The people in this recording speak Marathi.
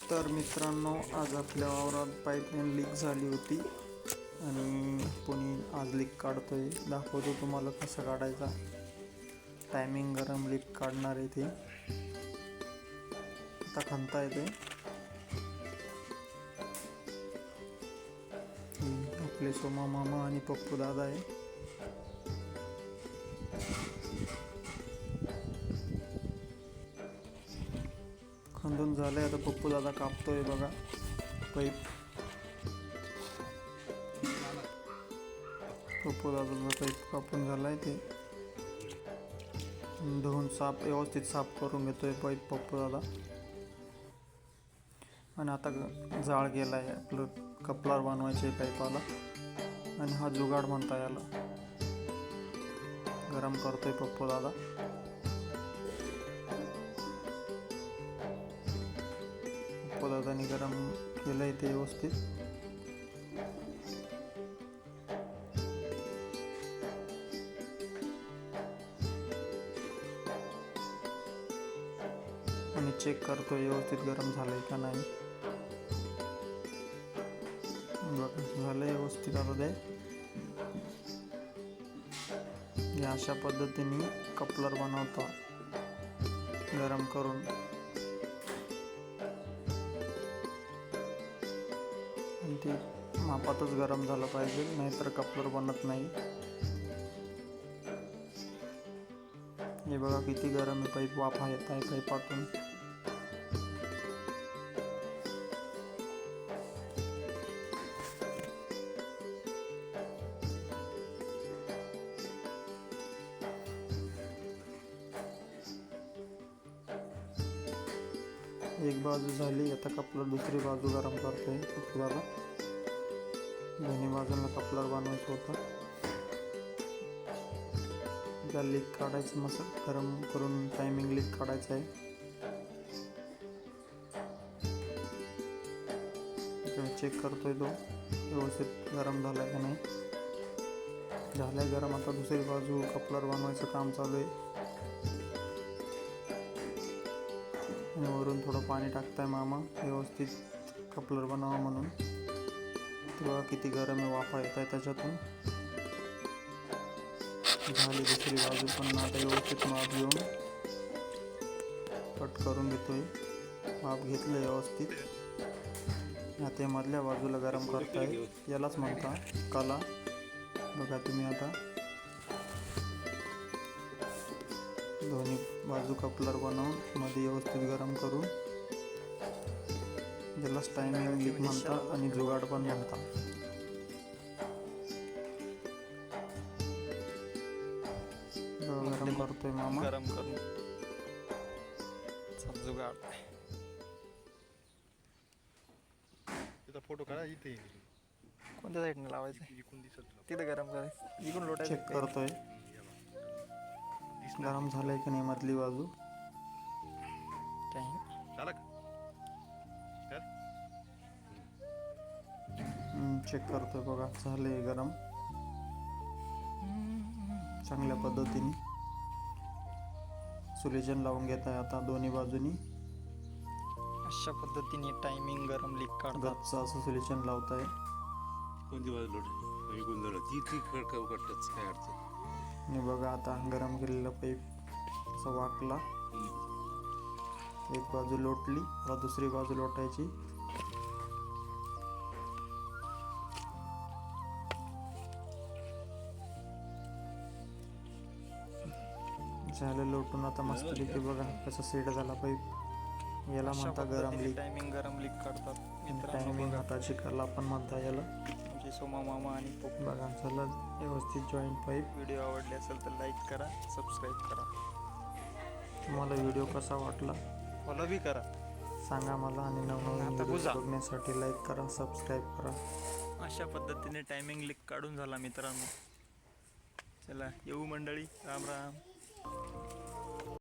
तर मित्रांनो, आज आपल्या वावरात पाईपलाईन लीक झाली होती आणि कोणी आज लीक काढतोय. दाखवतो तुम्हाला कसं काढायचा. टायमिंग गरम लीक काढणार आहे ते. आता खणता येते. आपले सोमा मामा आणि पप्पू दादा आहे. खंदून झालंय. आता पप्पू दादा कापतोय बघा पाईप. पप्पू दादाचा पाईप कापून झालाय. ते धुवून व्यवस्थित साफ करून घेतोय पाईप पप्पू दादा. आणि आता जाळ गेलाय. आपलं कपलर बनवायचे पाईपाला आणि हा जुगाड म्हणता याला. गरम करतोय पप्पू दादा. पप्पू दादानी गरम केलंय ते व्यवस्थित. आणि चेक करतोय व्यवस्थित गरम झालंय का नाही. झालंय व्यवस्थित. आता ते अशा पद्धतीने कपलर बनवतो गरम करून. आणि ते मापातच गरम झालं पाहिजे, नाहीतर कपलर बनत नाही. हे बघा किती गरम आहे पाईप. वाफा येत आहे पाईपातून. एक बाजू झाली. आता कपलर दुसरी बाजू गरम करतोय पप्पू दादा. दोन्ही बाजूला कपलर बनवायचं होतं. लीक काढायचं मस्त गरम करून. टायमिंग लीक काढायचं आहे. चेक करतोय तो व्यवस्थित गरम झालाय का नाही. झालाय गरम. आता दुसरी बाजू कपलर बनवायचं काम चालू आहे. आणि वरून थोडं पाणी टाकताय मामा व्यवस्थित कपलर बनावा म्हणून. तेव्हा किती गरम आहे. वाफा येत आहे त्याच्यातून. झाली दुसरी बाजू पण. आता व्यवस्थित माप घेऊन कट करून घेतोय. माप घेतलं व्यवस्थित. आता मधल्या बाजूला गरम करताय. यालाच म्हणता कला. बघा तुम्ही. आता दोन्ही बाजू कपलर बनवून मध्ये व्यवस्थित गरम करून. यालाच टायमिंग लीक म्हणतात आणि जुगाड पण म्हणतात. गरम करतोय मामा. गरम करून जुगाड. त्याचा फोटो काढा. इथे कोणत्या साईडने लावायचं. इकडून दिसत तिथं गरम करायचं. इकडून लोटायचं. चेक करतोय गरम झालंय की नाही मधली बाजू. चेक करतोय बघा. झालंय गरम चांगल्या पद्धतीने. सोल्युशन लावून घेत आहे आता दोन्ही बाजूनी. अशा पद्धतीने टायमिंग गरम लीक काढतात. गच्चं असं सोल्युशन लावत आहे. कोणती बाजू लोट ती खडका उघडतच काय अडचण. आणि बघा आता गरम केलेला पाईप असा वाकला. एक बाजू लोटली. आता दुसरी बाजू लोटायची. झालं लोटून. आता मस्त पैकी बघा कसा सेट झाला पाईप. याला म्हणता गरम लीक. टायमिंग गरम लीक काढतात. टायमिंग हाताची कला पण म्हणता याला. म्हणजे सोमा मामा आणि पप्पू. बघा झालं व्यवस्थित जॉईंट पाईप. व्हिडिओ आवडले असेल तर लाईक करा, सबस्क्राईब करा. तुम्हाला व्हिडिओ कसा वाटला फॉलो बी करा. सांगा मला. आणि नवनवीन व्हिडिओ बघण्यासाठी लाईक करा, सबस्क्राईब करा. अशा पद्धतीने टायमिंग लीक काढून झाला मित्रांनो. चला येऊ मंडळी. राम राम.